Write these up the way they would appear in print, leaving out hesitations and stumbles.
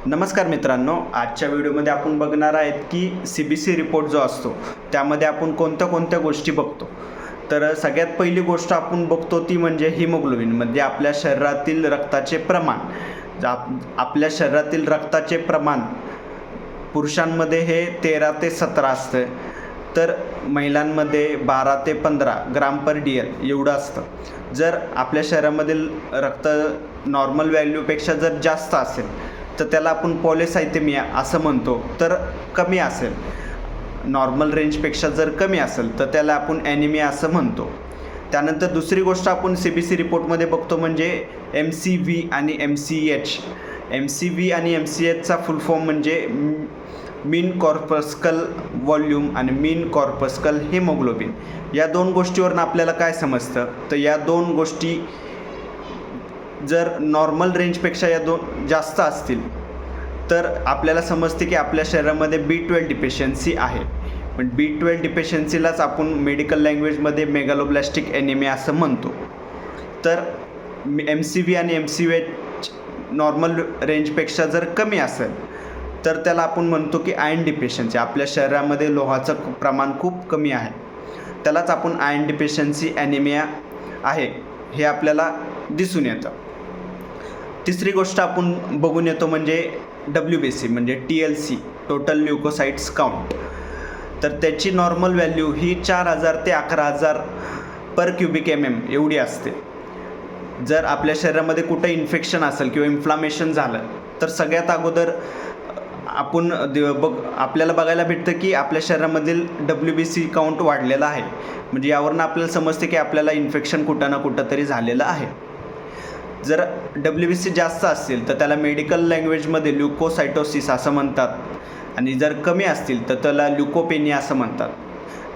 नमस्कार मित्रांनो, आजच्या व्हिडिओमध्ये आपण बघणार आहेत की CBC रिपोर्ट जो असतो त्यामध्ये आपण कोणत्या गोष्टी बघतो. तर सगळ्यात पहिली गोष्ट आपण बघतो ती म्हणजे हिमोग्लोबिन, म्हणजे आपल्या शरीरातील रक्ताचे प्रमाण. आपल्या शरीरातील रक्ताचे प्रमाण पुरुषांमध्ये हे 13 ते 17 असतं, तर महिलांमध्ये 12 ते 15 ग्राम पर DL एवढं असतं. जर आपल्या शरीरामधील रक्त नॉर्मल व्हॅल्यूपेक्षा जर जास्त असेल तर त्याला आपण पॉलिसायथेमिया असं म्हणतो. तर कमी असेल, नॉर्मल रेंजपेक्षा जर कमी असेल तर त्याला आपण ॲनिमिया असं म्हणतो. त्यानंतर दुसरी गोष्ट आपण CBC रिपोर्टमध्ये बघतो म्हणजे MCV आणि MCH. MCV आणि MCHचा फुल फॉर्म म्हणजे मीन कॉर्पस्कल व्हॉल्यूम आणि मीन कॉर्पस्कल हिमोग्लोबिन. या दोन गोष्टीवरून आपल्याला काय समजतं, तर या दोन गोष्टी जर नॉर्मल रेंजपेक्षा या दोन जास्त असतील तर आपल्याला समजते की आपल्या शरीरामध्ये B12 डिफिशियन्सी आहे. पण B12 डिफिशियन्सीलाच आपण मेडिकल लँग्वेजमध्ये मेगालोब्लास्टिक ॲनिमिया असं म्हणतो. तर MCV आणि MCH नॉर्मल रेंजपेक्षा जर कमी असेल तर त्याला आपण म्हणतो की आयर्न डिफिशियन्सी. आपल्या शरीरामध्ये लोहाचं प्रमाण खूप कमी आहे, त्यालाच आपण आयर्न डिफिशियन्सी ॲनिमिया आहे हे आपल्याला दिसून येतं. तिसरी गोष्ट आपण बघून येतो म्हणजे WBC म्हणजे TLC, टोटल ल्युकोसाइट्स काउंट. तर त्याची नॉर्मल व्हॅल्यू ही 4000 ते 11000 पर क्युबिक MM एवढी असते. जर आपल्या शरीरामध्ये कुठं इन्फेक्शन असेल किंवा इन्फ्लामेशन झालं तर सगळ्यात अगोदर आपण आपल्याला बघायला भेटतं की आपल्या शरीरामधील WBC काउंट वाढलेला आहे. म्हणजे यावरून आपल्याला समजते की आपल्याला इन्फेक्शन कुठं ना कुठं तरी झालेलं आहे. जर WBC जास्त असतील तर त्याला मेडिकल लँग्वेजमध्ये ल्युकोसायटोसिस असं म्हणतात, आणि जर कमी असतील तर त्याला ल्युकोपेनिया असं म्हणतात.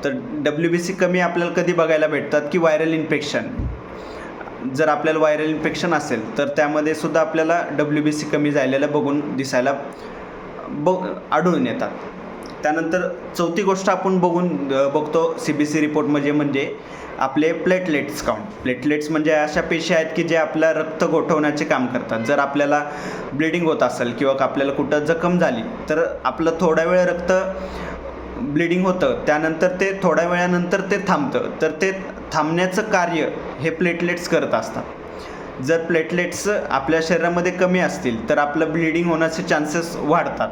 तर WBC कमी आपल्याला कधी बघायला भेटतात की व्हायरल इन्फेक्शन. जर आपल्याला व्हायरल इन्फेक्शन असेल तर त्यामध्ये सुद्धा आपल्याला WBC कमी झालेलं दिसायला आढळून येतात. त्यानंतर चौथी गोष्ट आपण बघतो CBC रिपोर्ट म्हणजे आपले प्लेटलेट्स काउंट. प्लेटलेट्स म्हणजे अशा पेशी आहेत की जे आपल्या रक्त गोठवण्याचे काम करतात. जर आपल्याला ब्लिडिंग होत असेल किंवा आपल्याला कुठं जखम झाली तर आपलं थोडा वेळ रक्त ब्लिडिंग होतं, त्यानंतर ते थोड्या वेळानंतर ते थांबतं. तर ते थांबण्याचं कार्य हे प्लेटलेट्स करत असतात. जर प्लेटलेट्स आपल्या शरीरामध्ये कमी असतील तर आपलं ब्लिडिंग होण्याचे चान्सेस वाढतात.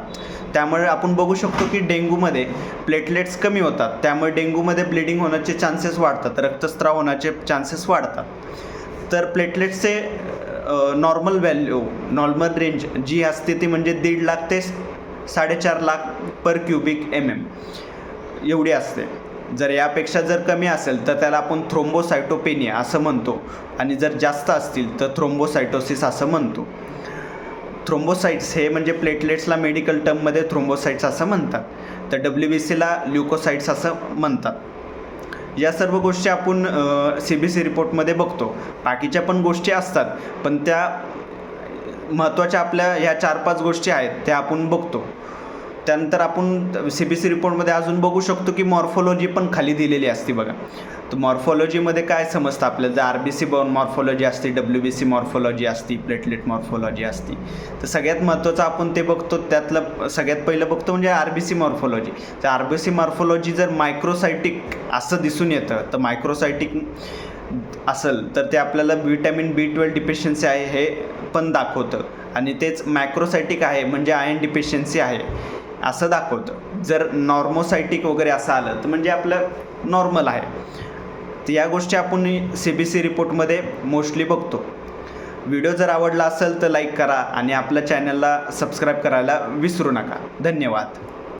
त्यामुळे आपण बघू शकतो की डेंग्यूमध्ये प्लेटलेट्स कमी होतात, त्यामुळे डेंग्यूमध्ये ब्लिडिंग होण्याचे चान्सेस वाढतात, रक्तस्राव होण्याचे चान्सेस वाढतात. तर प्लेटलेट्सचे नॉर्मल व्हॅल्यू, नॉर्मल रेंज जी असते ती म्हणजे 1.5 लाख ते 4.5 लाख पर क्युबिक MM एवढी असते. जर यापेक्षा जर कमी असेल तर त्याला आपण थ्रोम्बोसायटोपेनिया असं म्हणतो, आणि जर जास्त असतील तर थ्रोम्बोसायटोसिस असं म्हणतो. थ्रोम्बोसाइट्स हे म्हणजे प्लेटलेट्सला मेडिकल टर्ममध्ये थ्रोम्बोसाइट्स असं म्हणतात, तर WBCला ल्युकोसाइट्स असं म्हणतात. या सर्व गोष्टी आपण CBC रिपोर्टमध्ये बघतो. बाकीच्या पण गोष्टी असतात, पण त्या महत्त्वाच्या आपल्या ह्या 4-5 गोष्टी आहेत त्या आपण बघतो. त्यानंतर आपण CBC रिपोर्टमध्ये अजून बघू शकतो की मॉर्फोलॉजी पण खाली दिलेली असते बघा. तर मॉर्फोलॉजीमध्ये काय समजतं आपल्याला, जर RBC मॉर्फोलॉजी असते, WBC मॉर्फोलॉजी असते, प्लेटलेट मॉर्फोलॉजी असते. तर सगळ्यात महत्त्वाचं आपण ते बघतो, त्यातलं सगळ्यात पहिलं बघतो म्हणजे RBC मॉर्फोलॉजी. तर RBC मॉर्फोलॉजी जर मायक्रोसायटिक असं दिसून येतं, तर मायक्रोसायटिक असेल तर ते आपल्याला विटॅमिन B12 डिफिशियन्सी आहे हे पण दाखवतं, आणि तेच मॅक्रोसायटिक आहे म्हणजे आयर्न डिफिशियन्सी आहे असं दाखवतं. जर नॉर्मोसायटिक वगैरे असं आलं तर म्हणजे आपलं नॉर्मल आहे. तर या गोष्टी आपण CBC रिपोर्टमध्ये मोस्टली बघतो. व्हिडिओ जर आवडला असेल तर लाईक करा आणि आपल्या चॅनलला सबस्क्राईब करायला विसरू नका. धन्यवाद.